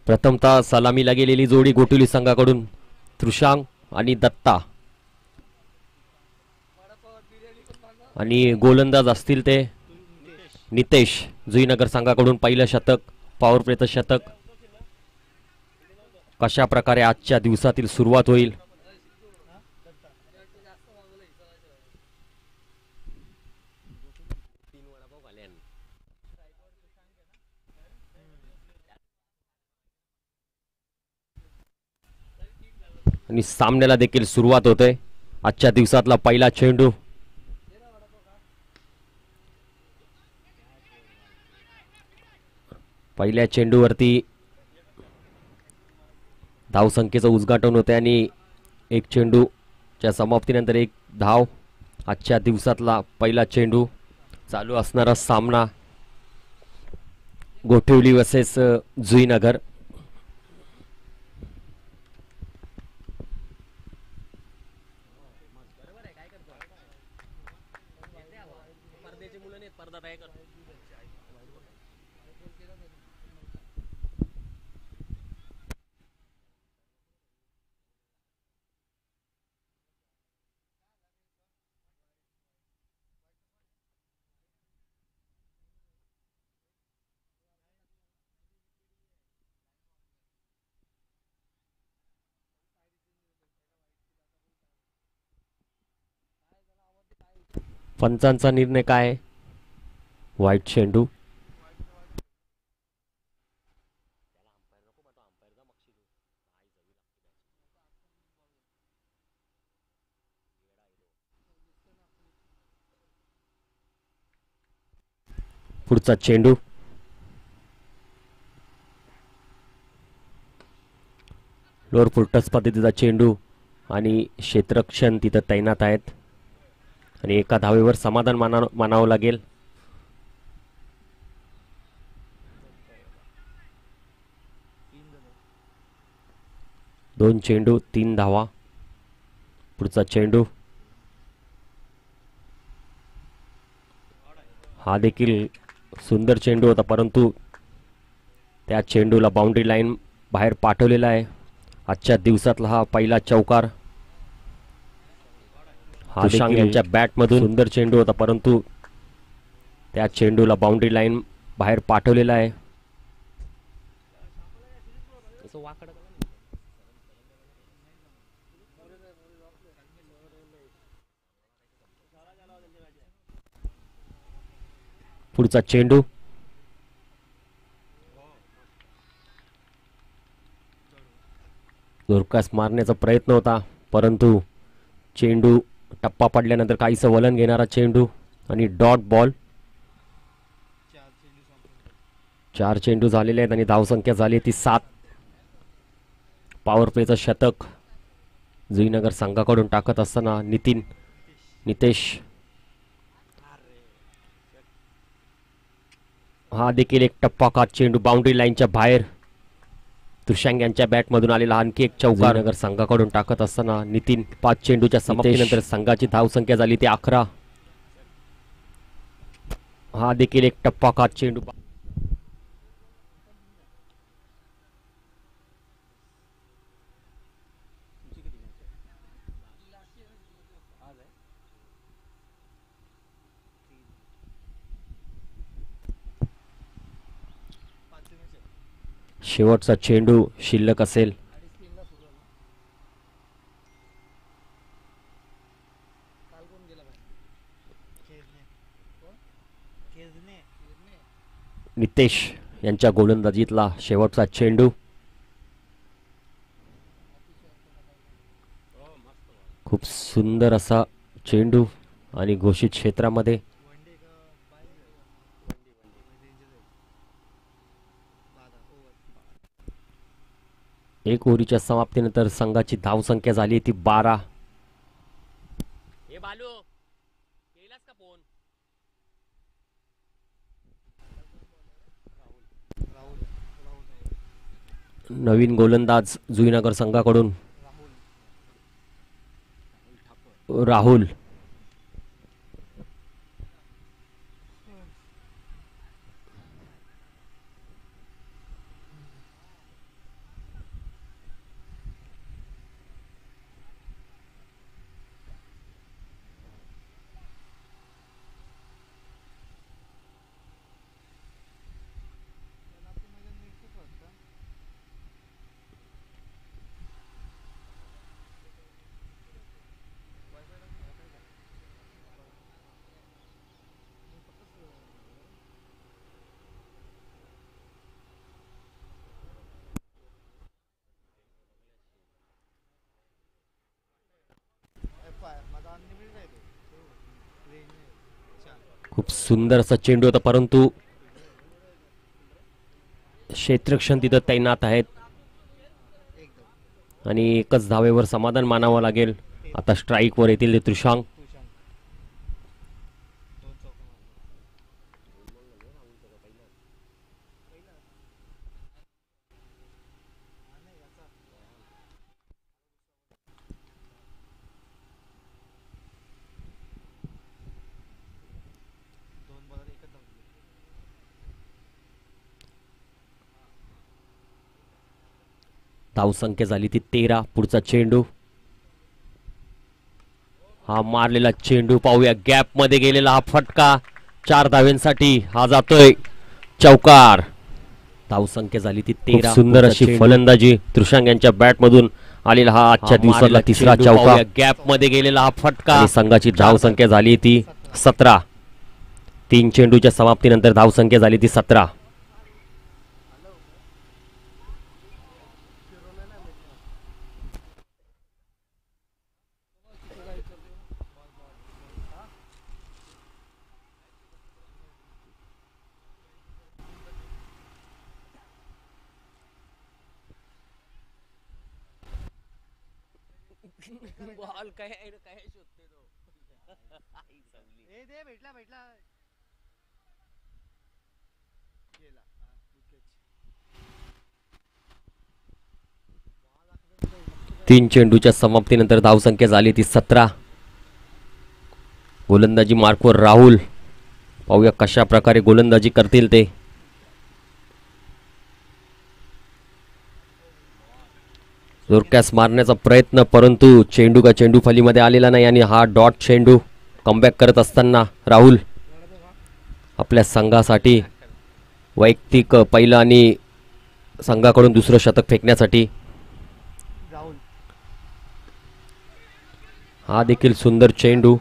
प्रथमतः सलामीला गेलेली जोडी गोटुली संघाकडून त्रिशांग आणि दत्ता आणि गोलंदाज असतील ते नितेश. जुईनगर संघाकडून पहिलं शतक, पॉवर प्लेचं शतक. कशा प्रकारे आजच्या दिवसातील सुरुवात होईल? आणि सामन्याला देखील सुरुवात होते. आजच्या दिवसातला पहिला चेंडू. पहिल्या चेंडूवरती धावसंख्येचं उद्घाटन होते आणि एक चेंडूच्या समाप्तीनंतर एक धाव. आजच्या दिवसातला पहिला चेंडू. चालू असणारा सामना गोठिवली वर्सेस जुईनगर. पंचांचा निर्णय काय? वाईट चेंडू. पुढचा चेंडू. लोअर फुलटस पद्धतीचा चेंडू आणि क्षेत्ररक्षण तिथं तैनात आहेत आणि एका धावेवर समाधान मानावं लागेल. दोन चेंडू 3 धावा. पुढचा चेंडू. हा देखील सुंदर चेंडू होता, परंतु त्या चेंडूला बाउंड्री लाईन बाहेर पाठवलेला आहे. आजच्या दिवसातला हा पहिला चौकार. हा देखील यांच्या बॅटमधून सुंदर चेंडू होता, परंतु त्या चेंडूला बाउंड्री लाईन बाहेर पाठवलेला आहे. पुढचा चेंडू. जोरकास मारण्याचा प्रयत्न होता, परंतु चेंडू टप्पा पडल्यानंतर काहीसं वलन घेणारा चेंडू आणि डॉट बॉल. 4 चेंडू झालेले आहेत आणि धावसंख्या झाली ती 7. पॉवर प्लेचं शतक जुईनगर संघाकडून टाकत असताना नितेश. हा देखील एक टप्पाकात चेंडू बाउंड्री लाईनच्या बाहेर. त्रिशांग यांच्या बॅटमधून आलेला आणखी एक चौकार नगर संघाकडून टाकत असताना 5 चेंडूच्या समाप्तीनंतर संघाची धावसंख्या झाली ती 11. हा देखील एक टप्पाकात चेंडू. शेवटचा चेंडू शिल्लक असेल. नितेश यांच्या गोलंदाजीतला शेवटचा चेंडू. खूप सुंदर असा चेंडू आणि घोषित क्षेत्रामध्ये. एक ओव्हरीच्या समाप्तीनंतर संघाची धावसंख्या झाली ती 12. नवीन गोलंदाज जुईनगर संघाकडून राहुल. खूप सुंदर असा चेंडू होता, परंतु क्षेत्ररक्षण तिथं तैनात आहेत आणि एकच धावेवर समाधान मानावं लागेल. आता स्ट्राईक वर येतील ते त्रिशांग. धावसंख्या झाली ती 13. पुढचा चेंडू, हा मारलेला चेंडू पाहूया, गॅप मध्ये गेलेला हा फटका. 4 धाव्यांसाठी हा जातोय चौकार. धावसंख्या झाली ती 13. सुंदर अशी फलंदाजी त्रिशांग यांच्या बॅट मधून आलेला हा आजच्या दिवसाला तिसरा चौकार. गॅप मध्ये गेलेला हा फटका. संघाची धावसंख्या झाली ती 17. 3 चेंडूच्या समाप्तीनंतर धावसंख्या झाली ती 17. बॉल काय शोधते तो. दे भेटला भेटला. 3 चेंडूच्या समाप्तीनंतर धावसंख्या झाली ती 17. गोलंदाजी मार्कवर राहुल. पाहूया कशा प्रकारे गोलंदाजी करतील ते. जोरकॅस मारण्याचा प्रयत्न, परंतु चेंडू का चेंडू फलीमध्ये आलेला नाही आणि हा डॉट चेंडू. कमबॅक करत असताना राहुल आपल्या संघासाठी वैयक्तिक पहिलं आणि संघाकडून दुसरं शतक फेकण्यासाठी. हा देखील सुंदर चेंडू,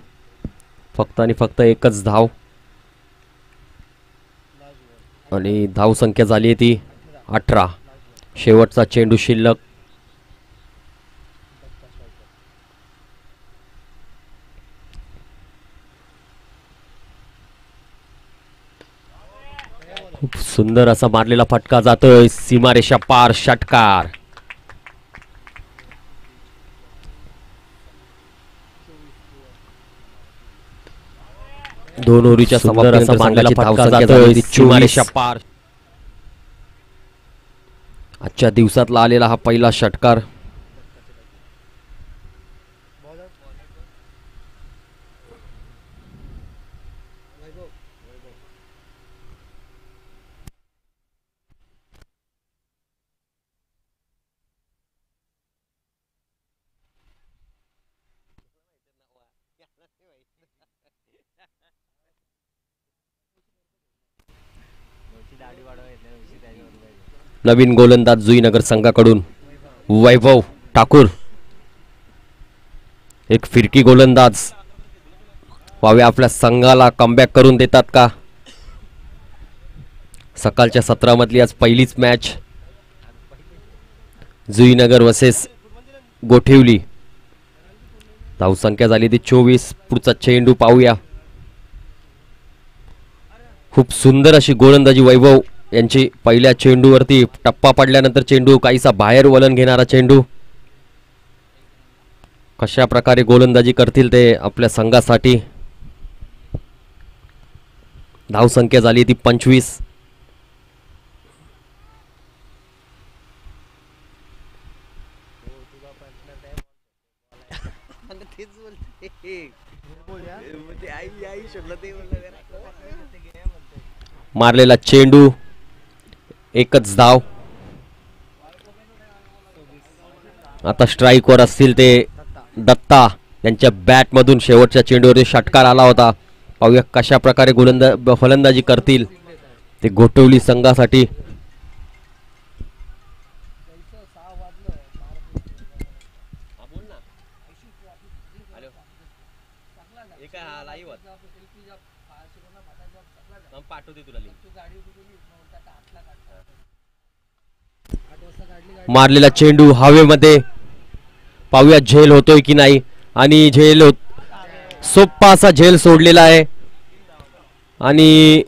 फक्त आणि फक्त एकच धाव आणि धावसंख्या झाली ती 18. शेवटचा चेंडू शिल्लक. खूप सुंदर असा मारलेला फटका जातोय सीमारेषा पार. षटकार. दोन ओव्हरीच्या समाप्तीनंतर मारलेला फटका जातोय सीमारेषा पार. आजच्या दिवसातला आलेला हा पहिला षटकार. नवीन गोलंदाज जुईनगर संघाकडून वैभव ठाकूर. एक फिरकी गोलंदाज. पाहूया आपल्या संघाला कमबॅक करून देतात का. सकाळच्या सत्रामधली आज पहिलीच मॅच जुईनगर वर्सेस गोठिवली. धावसंख्या झाली ती 24. पुढचा चेंडू पाहूया. खूप सुंदर अशी गोलंदाजी वैभव यांची. पहिल्या चेंडूवरती टप्पा पडल्यानंतर चेंडू काहीसा बाहेर वलन घेणारा चेंडू. कशा प्रकारे गोलंदाजी करतील ते आपल्या संघासाठी. धावसंख्या झाली ती 25. मारलेला चेंडू, एकच धाव. आता स्ट्राईक वर असतील ते दत्ता. यांच्या बॅट मधून शेवटच्या चेंडूवर षटकार आला होता. पाहूया कशा प्रकारे फलंदाजी करतील ते गोठवली संघासाठी. मारलेला चेंडू हवेमध्ये. पाहूया झेल होतोय की नाही. आणि झेल सोप्पा असा झेल सोडलेला आहे. आणि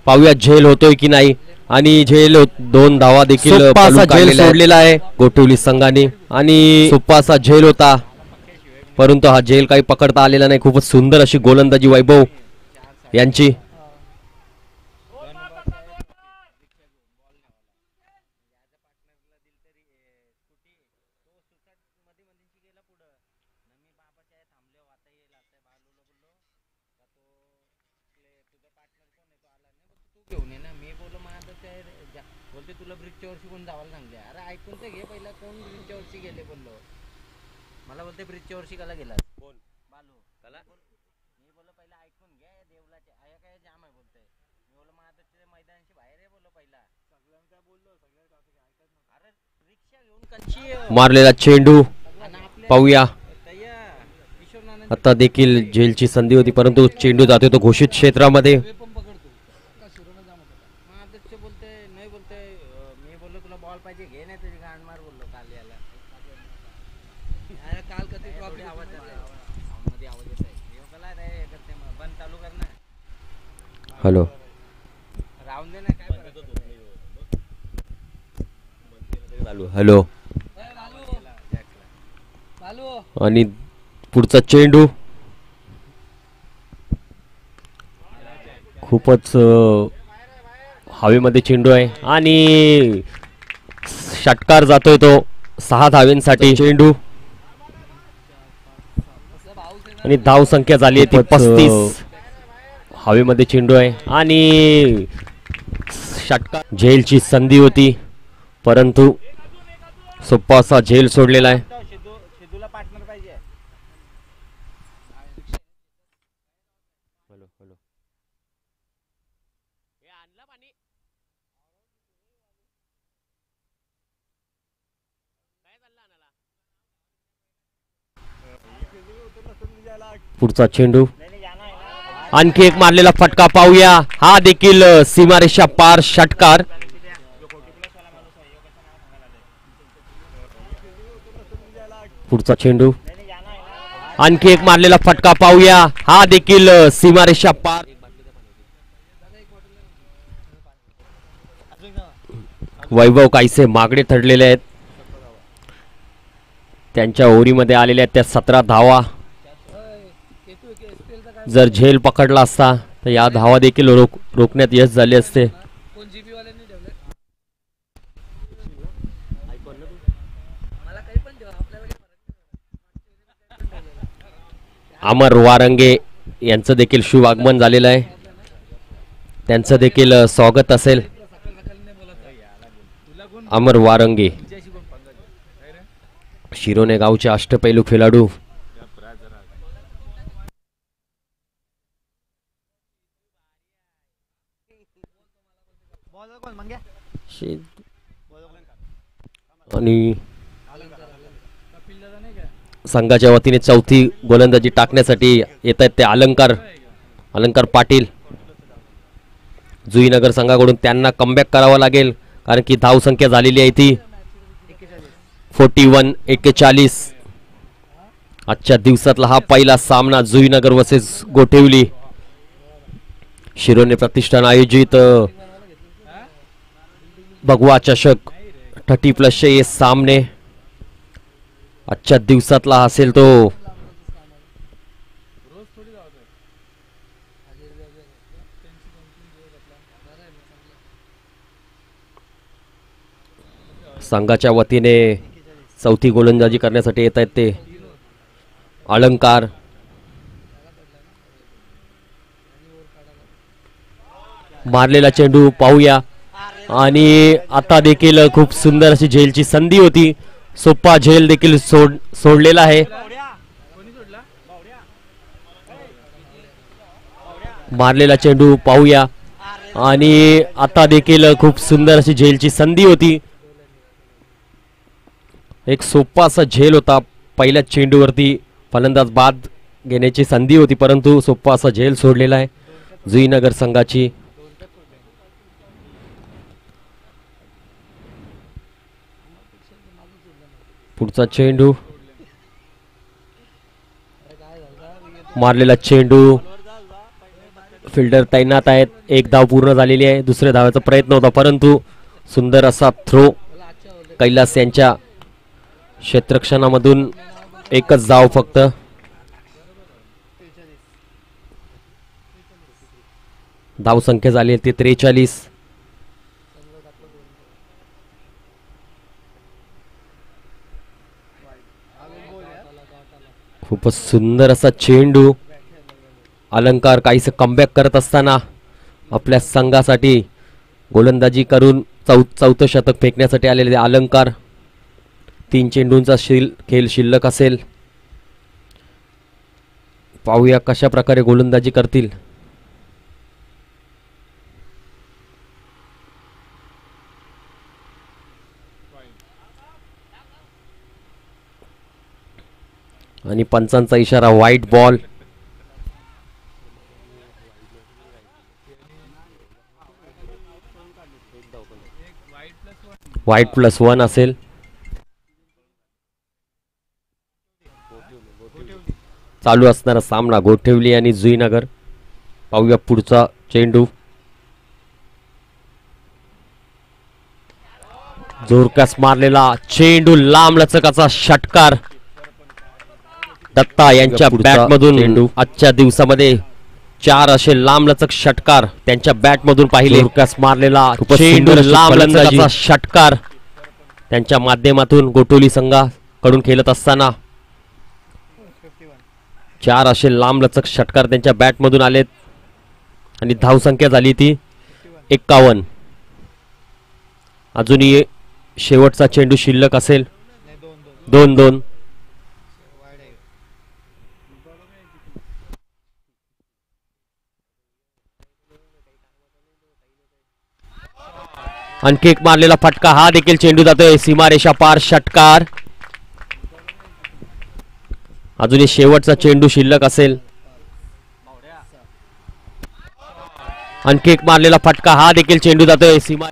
पाहूया झेल होतोय की नाही. आणि झेल 2 धावा देखील झेल सोडलेला आहे गोठवली संघाने. आणि सुप्पासा झेल होता परंतु हा झेल काही पकडता आलेला नाही. खूपच सुंदर अशी गोलंदाजी वैभव यांची. घेऊन ये ना. मी बोललो माझं ते बोलते तुला ब्रिजच्या वर्षी कोण जावायला सांगले. अरे ऐकून तर घे पहिला, कोण ब्रिजच्या वर्षी गेले बोललो. मला बोलते ब्रिजच्या वर्षी कला गेला कोण बालू कला. मी बोललो पहिला ऐकून घे देवलाचे आया काय जाम आहे बोलते. मी बोललो माझं ते मैदानाची बाहेर आहे बोललो पहिला. सगळ्यांना बोललो अरे रिक्षा घेऊन कंची मारलेला चेंडू पाहूया. आता देखील झेलची संधी होती परंतु चेंडू जातो तो घोषित क्षेत्रामध्ये. Hello hello. आणि पुढचा चेंडू खूपच हवेमध्ये चेंडू आहे आणि षटकार जातोय तो 6 धावेंसाठी चेंडू. आणि धाव संख्या झाली आहे ती 35. हवेमध्ये चेंडू आहे आणि षटकार झेलची संधी होती परंतु सोप्पा असा झेल सोडलेला आहे. पुढचा चेंडू आणखी एक मारलेला फटका पाहूया. हा देखील सीमारेषा पार षटकार. पुढचा चेंडू आणखी एक मारलेला फटका पाहूया. हा देखील सीमारेषा पार. वैभव काहीसे मागणे ठरलेले आहेत. त्यांच्या ओव्हरीमध्ये आलेल्या त्या 17 धावा. जर झेल पकडला असता तर या धावा देखील रोखण्यात यश झाले असते. अमर वारंगे यांचं देखील शुभ आगमन झालेलं आहे. त्यांचं देखील स्वागत असेल. अमर वारंगे शिरोने गावचे अष्टपैलू खेळाडू. आणि संघाच्या वतीने चौथी गोलंदाजी टाकण्यासाठी येत आहेत ते अलंकार पाटील. जुईनगर संघाकडून त्यांना कमबॅक करावा लागेल कारण की धाव संख्या झालेली आहे ती 41-41. आजच्या दिवसातला हा पहिला सामना जुईनगर वर्सेस गोठेवली. शिरोने प्रतिष्ठान आयोजित भगवा चषक 30+ हे सामने आजच्या दिवसातला असेल तो. संघाच्या वतीने चौथी गोलंदाजी करण्यासाठी येत आहेत ते अलंकार. मारलेला चेंडू पाहूया आणि आता देखील खूप सुंदर अशी झेलची संधी होती. सोप्पा झेल देखील सोडलेला आहे. मारलेला चेंडू पाहूया आणि आता देखील खूप सुंदर अशी झेलची संधी होती. एक सोप्पा असा झेल होता. पहिल्या चेंडूवरती फलंदाज बाद घेण्याची संधी होती परंतु सोप्पा असा झेल सोडलेला आहे जुईनगर संघाची. पुढचा चेंडू मारलेला चेंडू, फिल्डर तैनात आहेत. एक धाव पूर्ण झालेली आहे. दुसऱ्या धावाचा प्रयत्न होता परंतु सुंदर असा थ्रो कैलास यांच्या क्षेत्ररक्षणामधून. एकच धाव फक्त. धाव संख्या झाली ती 43. खूपच सुंदर असा चेंडू. अलंकार काहीसं कमबॅक करत असताना आपल्या संघासाठी गोलंदाजी करून चौथं शतक फेकण्यासाठी आलेले अलंकार. 3 चेंडूंचा खेळ शिल्लक असेल. पाहूया कशा प्रकारे गोलंदाजी करतील. आणि पंचांचा इशारा व्हाईट बॉल. व्हाईट +1 असेल. चालू असणारा सामना गोठेवली आणि जुईनगर. पाहूया पुढचा चेंडू. जोरकस मारलेला चेंडू, लांब लचकाचा षटकार. दत्ता यांच्या बॅट मधून चेंडू. आजच्या दिवसामध्ये 4 असे लांब लचक षटकार त्यांच्या बॅट मधून पाहिले. जोरकस मारलेला चेंडू, लांब लचकाचा षटकार त्यांच्या माध्यमातून गोटोली संघाकडून खेळत असताना 4 असे लांब लचक षटकार त्यांच्या बॅट मधून आलेत. आणि धावसंख्या झाली ती 51. अजूनही शेवटचा चेंडू शिल्लक असेल. 2-2. आणखी एक मारलेला फटका. हा देखील चेंडू जातोय सीमारेषा पार. षटकार. अजूनही शेवटचा चेंडू शिल्लक असेल. आणखी एक मारलेला फटका. हा देखील चेंडू जातोय सीमा.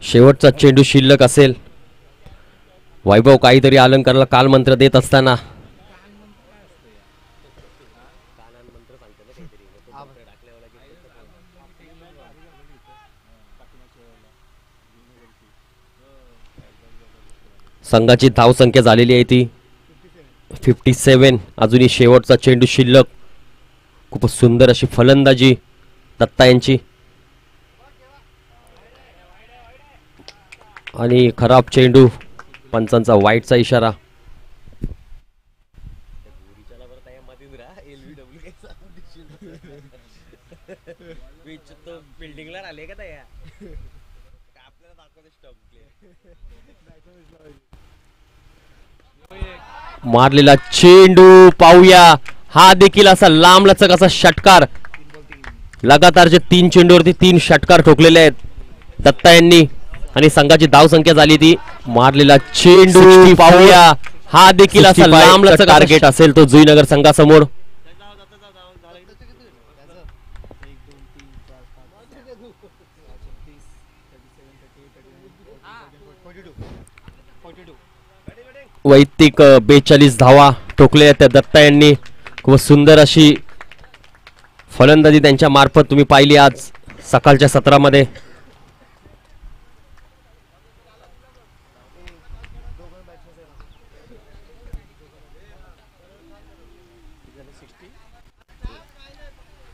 शेवटचा चेंडू शिल्लक असेल. वैभव काहीतरी अलंकारला कालमंत्र देत असताना संघाची धावसंख्या झालेली आहे ती 57. अजूनही शेवटचा चेंडू शिल्लक. खूपच सुंदर अशी फलंदाजी दत्ता यांची. आणि खराब चेंडू. पंचांचा वाईटचा इशारा. मारलेला चेंडू पाहूया. हा देखील असा लांब लचक असा षटकार. लगातारचे 3 चेंडूवरती 3 षटकार ठोकलेले आहेत दत्ता यांनी. आणि संघाची धाव संख्या झाली ती. मारलेला चेंडू पाहूया. हा देखील असा लांब लचक टार्गेट असेल तो जुईनगर संघासमोर. वैयक्तिक 42 धावा ठोकल्या त्या दत्ता यांनी. खूप सुंदर अशी फलंदाजी त्यांच्या मार्फत तुम्ही पाहिली आज सकाळच्या सत्रामध्ये.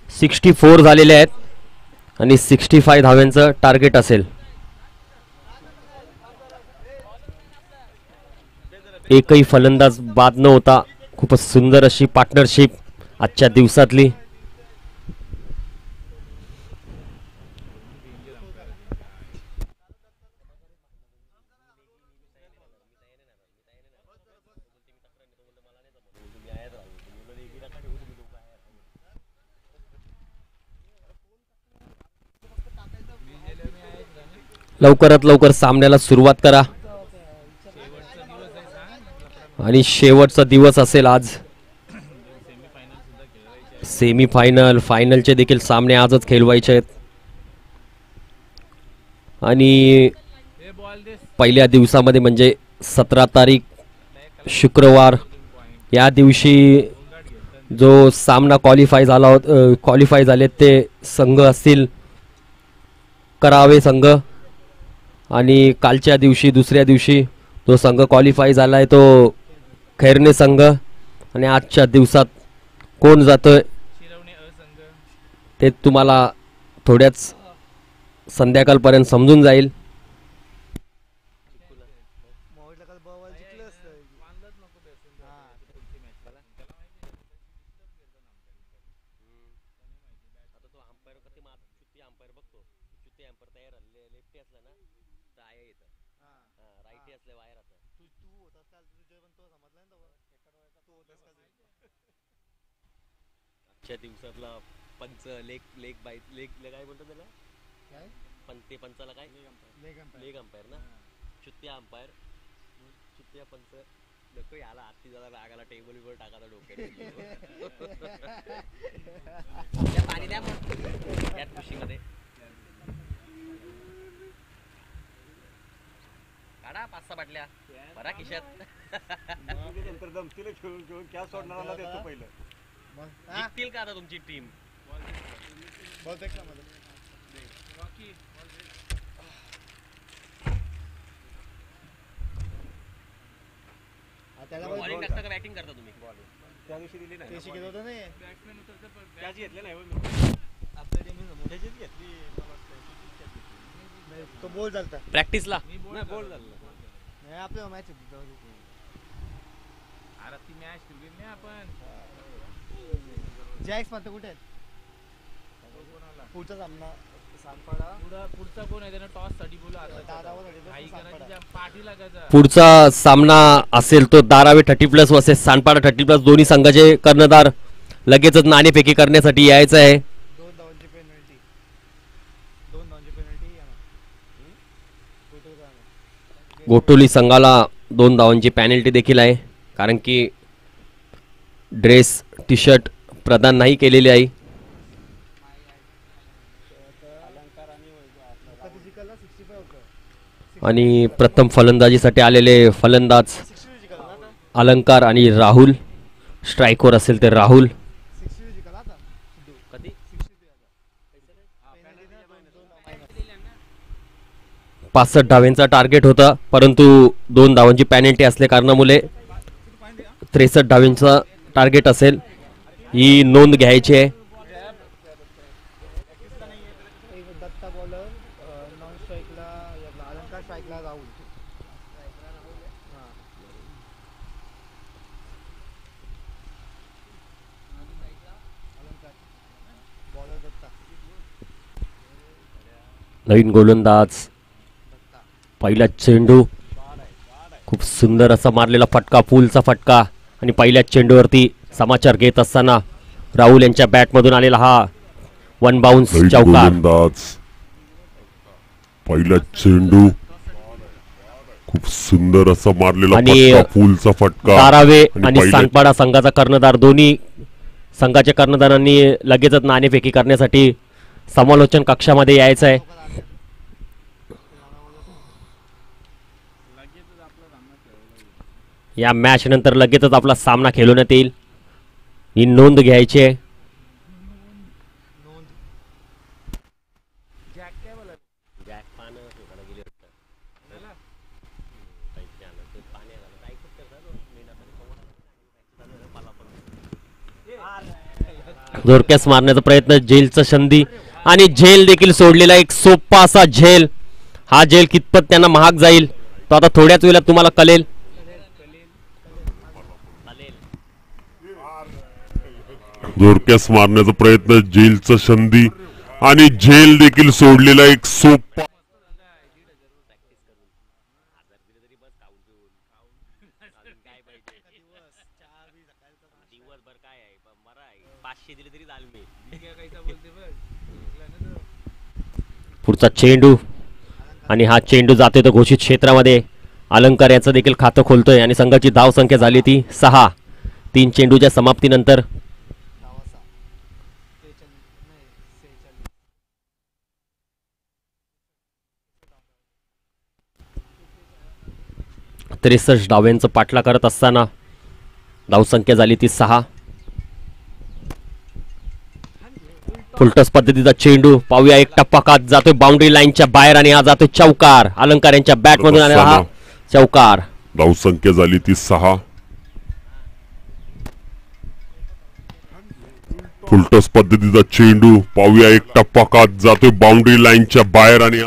...64 झालेले आहेत आणि 65 धाव्यांचं टार्गेट असेल. एकही फलंदाज बाद न होता. खूपच सुंदर अशी पार्टनरशिप आजच्या दिवसातली. लवकरात लवकर सामन्याला सुरुवात करा. आणि शेवटचा दिवस असेल आज. सेमीफायनल फायनलचे देखील सामने आजच खेळवायचे आहेत आणि पहिल्या दिवसामध्ये म्हणजे 17 तारीख शुक्रवार या दिवशी जो सामना क्वालिफाय झाले ते संघ असतील करावे संघ आणि कालच्या दिवशी दुसऱ्या दिवशी जो संघ क्वालिफाय झाला आहे तो खैरणे संघ आणि आजच्या दिवसात कोण जातोय ते तुम्हाला थोड्याच संध्याकाळपर्यंत समजून जाईल. दिवसातला पंच लेग काय बोलतो त्याला पंचाला काय लेग अंपायर ना चुत्या अंपायर चुत्या पंच नको याला आत्ती झाला रागाला टेबल वर टाकायला डोक्यात पाणी द्या मग यात खुशीमध्ये काढा 5-6 बाटल्या बरा खिशात खेळून क्या सोडणार देतो पहिलं जिंकतील का आता तुमची टीम बॅटिंग करता तुम्ही त्या दिवशी दिली नाही तो बॉल झालता प्रॅक्टिसला बॉल झाला आपल्या मॅच ती मॅच ठेवली नाही आपण जॅक्स म्हणतो कुठे पुढचा सामना पुढचा कोण आहे त्यानं टॉस साठी बोला पाठी लागायचा पुढचा सामना असेल तो दारावे 30+ वर्सेस सांडपाडा 30+ दोन्ही संघाचे कर्णधार लगेचच नाणेफेकी करण्यासाठी यायचं आहे. 2 धावांची पेनल्टी गोटोली संघाला 2 धावांची पेनल्टी देखील आहे कारण की ड्रेस टी शर्ट प्रदान नाही केलेली आहे. आणि प्रथम फलंदाजीसाठी आलेले फलंदाज अलंकार आणि राहुल स्ट्राईकवर असेल ते राहुल 65 धावांचा टार्गेट होता परंतु 2 धावांची पेनल्टी असल्या कारणामुळे 63 धावांचा टार्गेट असेल ही नोंद घ्यायची आहे. दत्ता बॉलर नॉन स्ट्राईकला अलंकार स्ट्राईकला राहुल बॉलर दत्ता नवीन गोलंदाज पहिला चेंडू खूप सुंदर असा मारलेला फटका पुलचा फटका आणि पहिल्या चेंडूवरती समाचार घेत असताना राहुल यांच्या बॅटमधून आलेला हा 1 बाउन्स चौकार. पहिला चेंडू खूप सुंदर असा मारलेला आणि फटका पुलचा फटका दारावे आणि सांडपाडा संघाचा कर्णधार दोन्ही संघाच्या कर्णधारांनी लगेचच नाणेफेकी करण्यासाठी समालोचन कक्षामध्ये यायचं आहे. या मॅच नंतर लगेचच आपला सामना खेळवण्यात येईल ही नोंद घ्यायची आहे. जोरक्यास मारण्याचा प्रयत्न झेलचा संधी आणि झेल देखील सोडलेला एक सोपा असा झेल. हा झेल कितपत त्यांना महाग जाईल तो आता थोड्याच वेळात तुम्हाला कळेल. जोरक्यास मारण्याचा प्रयत्न झेलचा संधी आणि झेल देखील सोडलेला एक सोपा पुढचा चेंडू आणि हा चेंडू जातोय तो घोषित क्षेत्रामध्ये. अलंकार याचं देखील खातं खोलतोय आणि संघाची धाव संख्या झाली ती 6. 3 चेंडूच्या समाप्तीनंतर 63 धाव्यांचं पाठला करत असताना धावसंख्या झाली ती 6. फुलटॉस पद्धतीचा चेंडू पाहूया, एक टप्पा कात जातोय बाउंड्री लाईनच्या बाहेर आणि हा जातोय चौकार. अलंकार यांच्या बॅट मधून आलेला हा चौकार. धावसंख्या झाली ती 6. फुलटॉस पद्धतीचा चेंडू पाहूया, एक टप्पा कात जातोय बाउंड्री लाईनच्या बाहेर आणि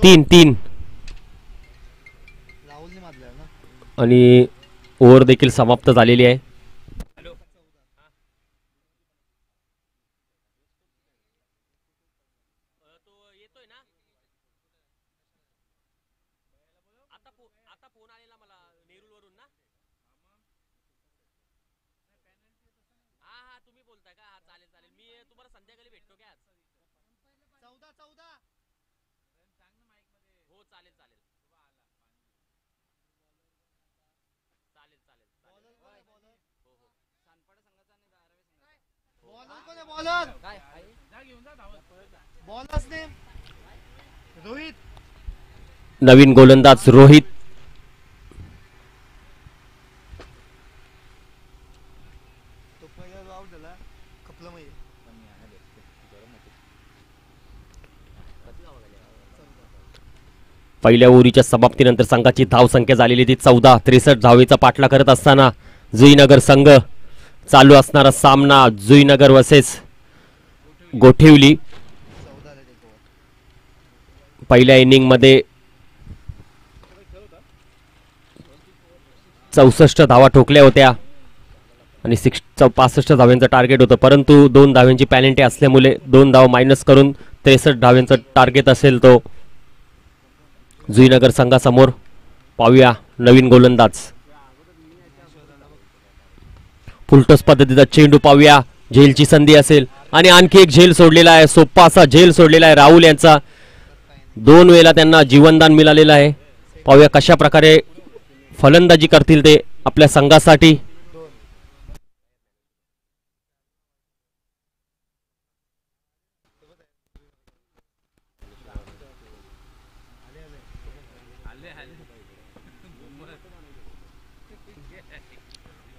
तीन आणि ओव्हर देखील समाप्त झालेली आहे. नवीन गोलंदाज रोहित. पहिल्या ओव्हरीच्या समाप्तीनंतर संघाची धावसंख्या झालेली ती 14. 63 धावेचा पाठला करत असताना जुईनगर संघ. चालू असणारा सामना जुईनगर वर्सेस गोठेवली. पहिल्या इनिंग मध्ये 64 धावा ठोकल्या होत्या आणि 65 धाव्यांचं टार्गेट होतं, परंतु 2 धाव्यांची पॅनल्टी असल्यामुळे 2 धाव मायनस करून 63 धाव्यांचं टार्गेट असेल तो जुईनगर संघासमोर. पाहूया नवीन गोलंदाज. फुलटॉस पद्धतीचा चेंडू पाहूया, झेलची संधी असेल आणि आणखी एक झेल सोडलेला आहे. सोप्पा असा झेल सोडलेला आहे राहुल यांचा. 2 वेळेला त्यांना जीवनदान मिळालेलं आहे. पाहूया कशा प्रकारे फलंदाजी करतील ते आपल्या संघासाठी.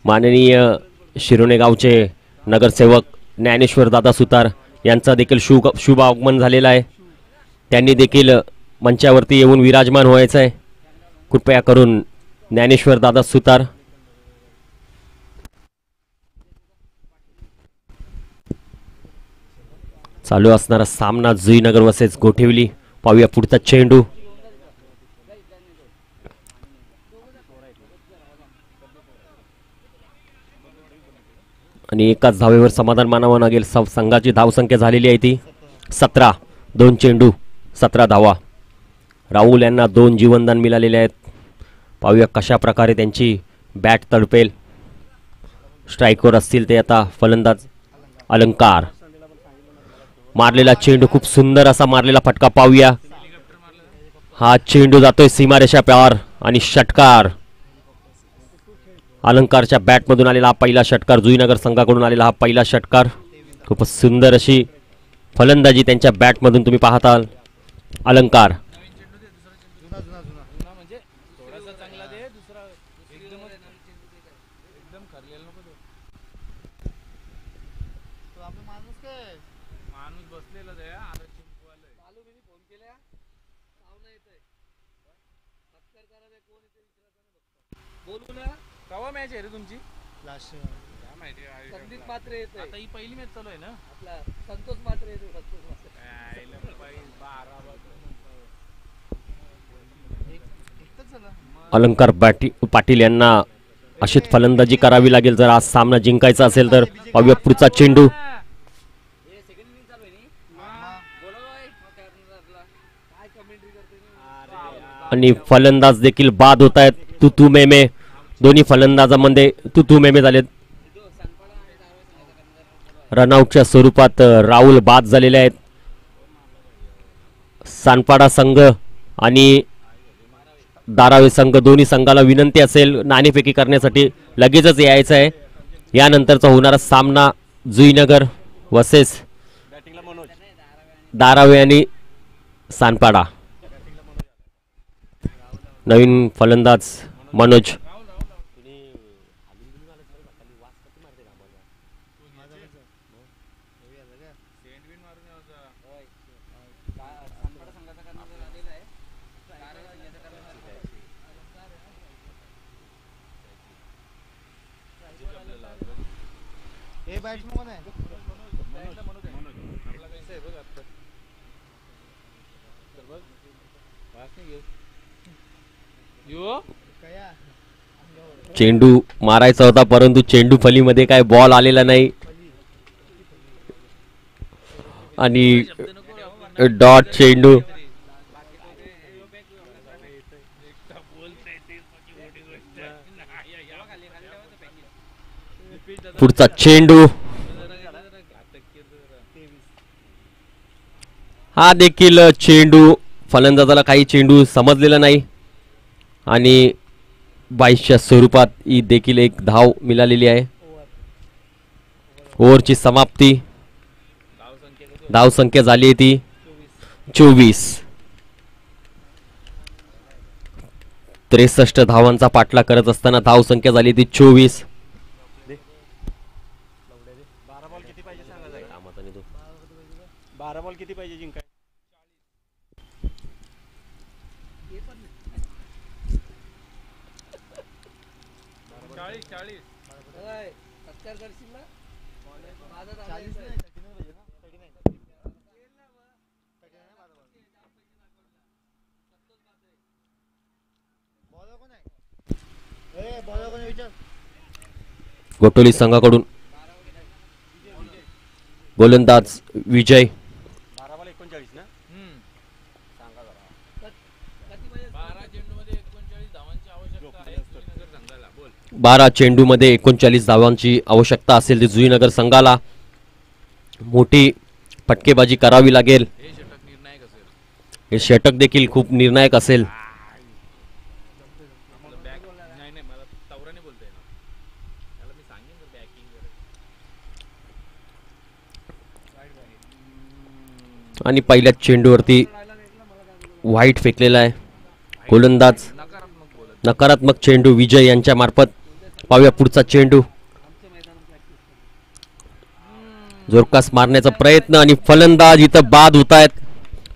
माननीय शिरोणे गावचे नगरसेवक ज्ञानेश्वर दादा सुतार यांचा देखील शुभ आगमन झालेला आहे. त्यांनी देखील मंचावरती येऊन विराजमान व्हायचं आहे. कृपया करून ज्ञानेश्वर दादा सुतार. चालू असणारा सामना जुईनगर वर्सेस गोठेवली. पाहूया पुढचा चेंडू. आणि एकाच धावेवर समाधान मानावं लागेल. संघाची धावसंख्या झालेली आहे ती 17. 2 चेंडू 17 धावा. राहुल यांना 2 जीवनदान मिळालेले आहेत. पाहूया कशा प्रकारे त्यांची बॅट तडपेल. स्ट्राईकवर असतील ते आता फलंदाज अलंकार. मारलेला चेंडू खूप सुंदर असा मारलेला फटका. पाहूया हा चेंडू जातोय सीमारेषा पार आणि षटकार. अलंकारच्या बॅटमधून आलेला हा पहिला षटकार. जुईनगर संघाकडून आलेला हा पहिला षटकार. खूपच सुंदर अशी फलंदाजी त्यांच्या बॅटमधून तुम्ही पाहताल. अलंकार माणूस बसलेला आहे आता चिंपवालय. कवा मॅच आहे रे तुमची? काय माहिती आता ही पहिली मॅच चालू आहे ना? संतोष मात्र येतो संतोष मात्र काय लय बाई, 12 वाजता. अलंकार पाटील यांना अशीच फलंदाजी करावी लागेल जर आज सामना जिंकायचा असेल तर. पाहूया पुढचा चेंडू आणि फलंदाज देखील बाद होत आहेत. तुतू मेमे दोन्ही फलंदाजामध्ये तुतू मेमे झालेत. रनआउटच्या स्वरूपात राहुल बाद झालेले आहेत. सानपाडा संघ आणि धारावे संघ दोन्ही संघाला विनंती असेल नाणेफेकी करण्यासाठी लगेचच यायचं आहे. यानंतरचा होणारा सामना जुईनगर वर्सेस धारावे आणि सानपाडा. नवीन फलंदाज मनोज चेंडू मारायचा होता परंतु चेंडू फलीमध्ये काय बॉल आलेला नाही आणि डॉट चेंडू. पुढचा चेंडू हा देखील चेंडू फलंदाजाला काही चेंडू समजलेला नाही आणि 22च्या स्वरूपात ही देखील एक धाव मिळालेली आहे. ओव्हरची समाप्ती. धाव संख्या झाली आहे ती 24. 63 धावांचा पाठलाग करत असताना धाव संख्या झाली ती 24. 12 बॉल किती पाहिजे जिंकाय? 40. गोटोली संघाकडून गोलंदाज विजय. 12 बॉल 39 ना? 12 चेंडूमध्ये 39 धावांची आवश्यकता. 12 चेंडूमध्ये 39 धावांची आवश्यकता असेल ती जुईनगर संघाला मोठी फटकेबाजी करावी लागेल. हे षटक देखील खूप निर्णायक असेल. आणि पहिल्याच चेंडूवरती व्हाईट फेकलेला आहे. गोलंदाज नकारात्मक चेंडू विजय यांच्या मार्फत. पाहूया पुढचा चेंडू. जोरकास मारण्याचा प्रयत्न आणि फलंदाज इथं बाद होत आहेत.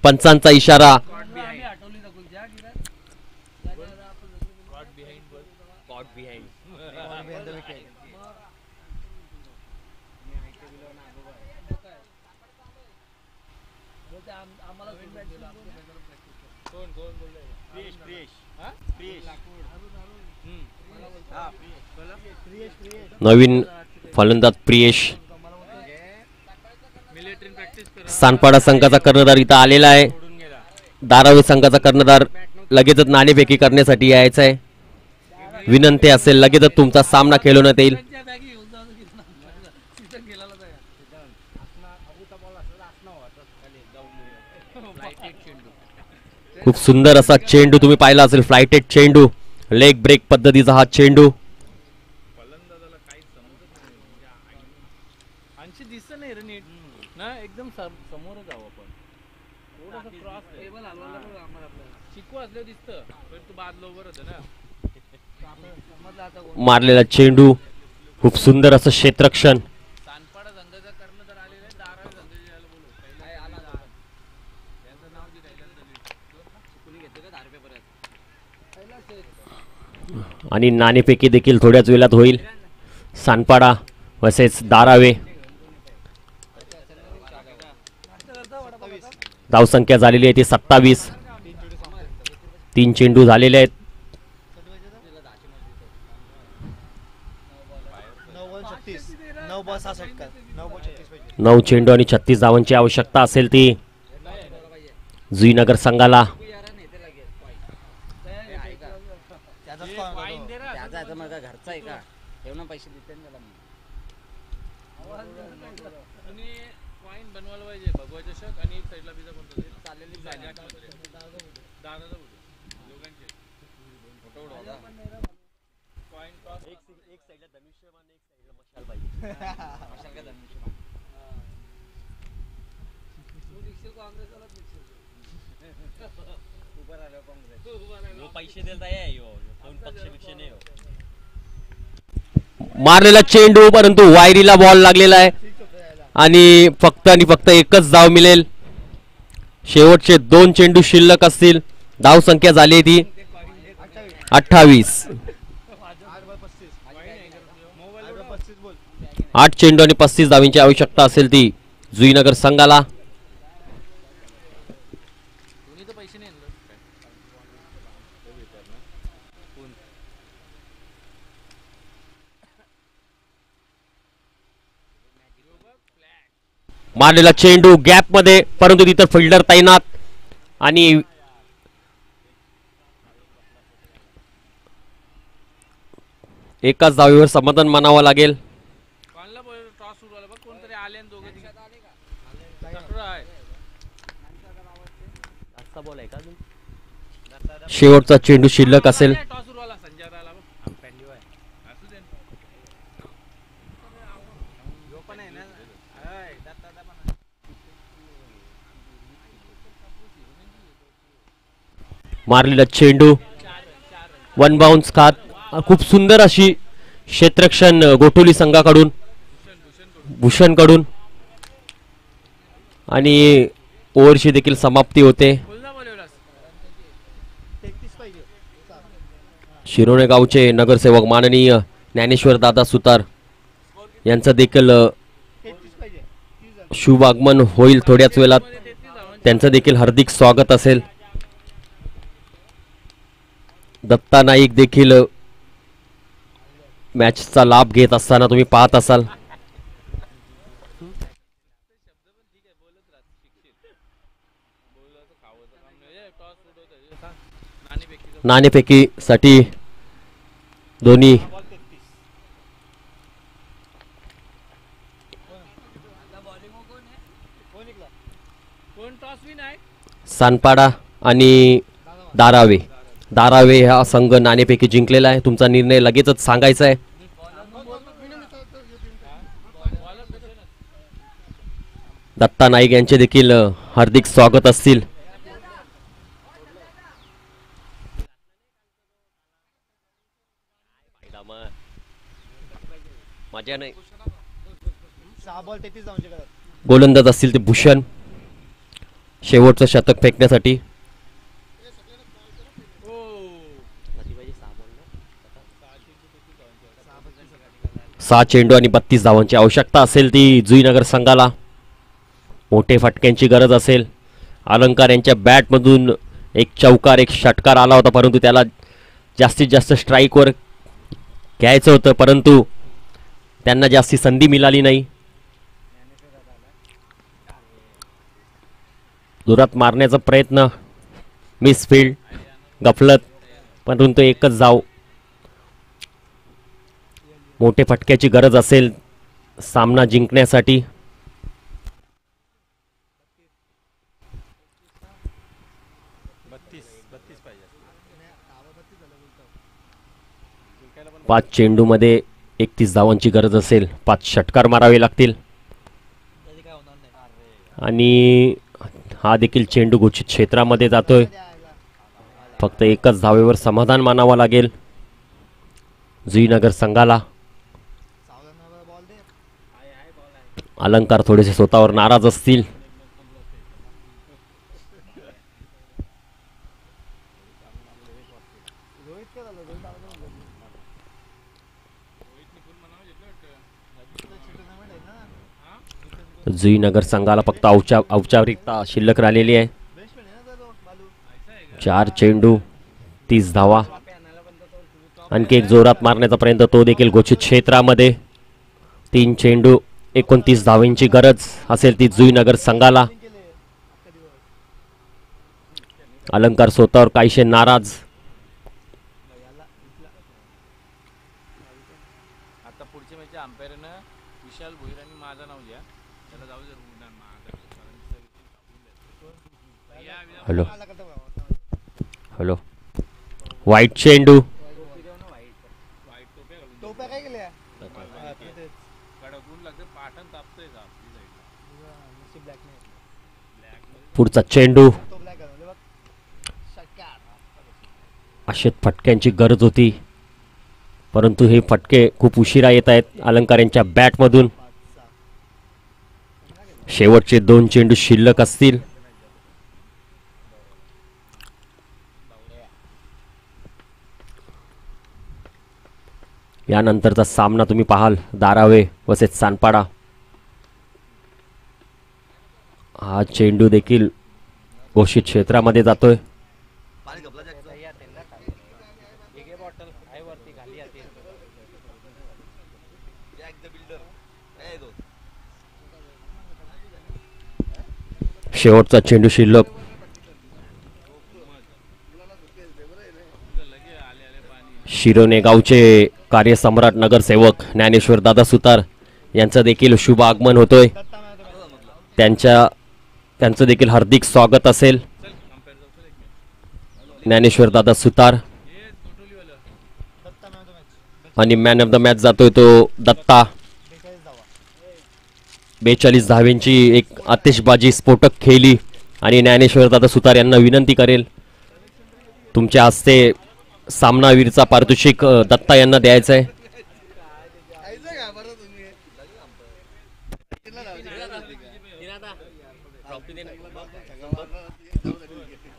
पंचांचा इशारा. नवीन फलंदाज प्रियेश. सानपाडा संघाचा कर्णधार इथं आलेला आहे. धारावे संघाचा कर्णधार लगेचच नाणेफेकी करण्यासाठी यायचा आहे. विनंती असेल लगेचच तुमचा सामना खेळवण्यात येईल. खूप सुंदर असा चेंडू तुम्ही पाहिला असेल. फ्लायटेड चेंडू. लेग ब्रेक पद्धतीचा हा चेंडू. दिसत नाही रे नीट ना. एकदम समोर जाऊ आपण. थोडंसं क्रॉस टेबल हलवलं तर आम्हाला चिकू असल्यावर दिसतं पण तू बाद लोवर होतं ना. समजलं आता. मारलेला चेंडू. खूप सुंदर असं क्षेत्ररक्षण. सानपाडा संघाचा कर्णधार आणि नाणेफेकी देखील थोड्याच वेळात होईल. सानपाडा तसेच दारावे. धावसंख्या झालेली आहे ती 27. 3 चेंडू झालेले आहेत. 9 चेंडू आणि 36 धावांची आवश्यकता असेल ती जुईनगर संघाला. त्याचा मग घरचा आहे का ठेव ना पैसे देते ना त्याला आणि वाईन बनवायला पाहिजे भगवा चषक आणि एक साईडला पिझ्झा कोणता तरी चालेल दादाचा दोघांचे फोटो उडवा वाईन टॉस एक साईडला धनुष्यबाण एक साईडला मशाल पाहिजे मशाल का धनुष्यबाण उभं राहिलो काँग्रेस पैसे देता आहे कोण पक्ष विक्ष नाही हो. मारलेला चेंडू परंतु वायरीला बॉल लागलेला आहे आणि फक्त एकच धाव मिळेल. शेवटचे 2 चेंडू शिल्लक असतील. धाव संख्या झाली ती 28. 8 चेंडू आणि 35 धावांची आवश्यकता असेल ती जुईनगर संघाला. मारलेला चेंडू गॅप मध्ये परंतु तिथं फिल्डर तैनात आणि एकाच धावेवर समाधान मानावं लागेल. टॉस उडवला बघ कोणतरी आले आणि दोघं शेवटचा चेंडू शिल्लक असेल. टॉस उडवला संजय आला बघ पेंडिओ आहे असू दे जो पण आहे ना मारलेला चेंडू 1 बाउन्स खात खूप सुंदर अशी क्षेत्ररक्षण गोठोली संघाकडून भूषणकडून आणि ओव्हरची देखील समाप्ती होते. शिरोणे गावचे नगरसेवक माननीय ज्ञानेश्वर दादा सुतार यांचं देखील शुभ आगमन होईल थोड्याच वेळात. त्यांचं देखील हार्दिक स्वागत असेल. दत्ता नाईक देखील मॅचचा लाभ घेत असताना तुम्ही पाहत असाल. नाणेफेकीसाठी दोन्ही सानपाडा आणि दारावे. दारावे हा संघ नाणेफेकी जिंकलेला आहे. तुमचा निर्णय लगेचच सांगायचा आहे. दत्ता नाईक यांचे देखील हार्दिक स्वागत असतील. मजा नाही. गोलंदाज असतील ते भूषण शेवटचं शतक फेकण्यासाठी. 6 चेंडू आणि 32 धावांची आवश्यकता असेल ती जुईनगर संघाला. मोठे फटक्यांची गरज असेल. अलंकार यांच्या बॅटमधून एक चौकार एक षटकार आला होता परंतु त्याला जास्तीत जास्त स्ट्राईकवर घ्यायचं होतं परंतु त्यांना जास्ती संधी मिळाली नाही. दुरात मारण्याचा प्रयत्न मिसफील्ड गफलत परंतु एकच धाव. मोठे फटक्याची गरज असेल सामना जिंकण्यासाठी. पाच चेंडू मध्ये 31 धावांची गरज असेल. 5 षटकार मारावे लागतील आणि हा देखील चेंडू घोषित क्षेत्रामध्ये जातोय. फक्त एकच धावेवर समाधान मानावं लागेल जुईनगर संघाला. अलंकार थोडेसे स्वतःवर नाराज असतील. जुईनगर संघाला फक्त औपचारिकता शिल्लक राहिलेली आहे. 4 चेंडू 30 धावा. आणखी एक जोरात मारण्याचा प्रयत्न, तो देखील घोषित क्षेत्रामध्ये. 3 चेंडू 29 धावांची गरज असेल ती जुईनगर संघाला. अलंकार स्वतःवर काहीशे नाराज. आता पुढच्या मॅचच्या अंपायरनं विशाल भोईर आणि माझं नाव घ्या, त्याला जाऊ दे. Hello hello. वाईट चेंडू. पुढचा चेंडू. अशेच फटक्यांची गरज होती, परंतु हे फटके खूप उशिरा येत आहेत अलंकार यांच्या बॅटमधून. शेवटचे 2 चेंडू शिल्लक असतील. यानंतरचा सामना तुम्ही पाहाल दारावे वसेच सानपाडा. हा चेंडू देखील घोषित क्षेत्रामध्ये जातोय. शेवटचा चेंडू शिल्लक. शिरोने गावचे कार्यसम्राट नगरसेवक ज्ञानेश्वर दादा सुतार यांचं देखील शुभ आगमन होतोय. त्यांचं देखील हार्दिक स्वागत असेल. ज्ञानेश्वर दादा सुतार. आणि मॅन ऑफ द मॅच जातोय तो दत्ता. 42 धावेंची एक आतिषबाजी स्फोटक खेळली आणि ज्ञानेश्वर दादा सुतार यांना विनंती करेल तुमच्या हस्ते सामनावीरचा पारितोषिक दत्ता यांना द्यायचं आहे.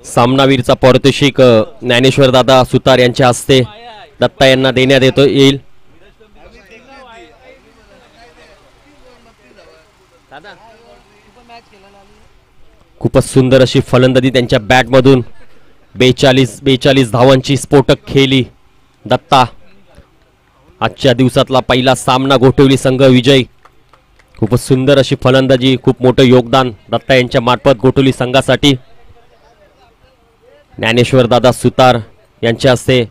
सामनावीरचा पारितोषिक ज्ञानेश्वर दादा सुतार यांच्या हस्ते दत्ता यांना देण्यात येईल. खूपच सुंदर अशी फलंदाजी त्यांच्या बॅटमधून. 42 धावांची स्फोटक खेळली दत्ता. आजच्या दिवसातला पहिला सामना गोठवली संघ विजय. खूपच सुंदर अशी फलंदाजी, खूप मोठं योगदान दत्ता यांच्या मार्फत गोठवली संघासाठी. ज्ञानेश्वर दादा सुतार यांच्या हस्ते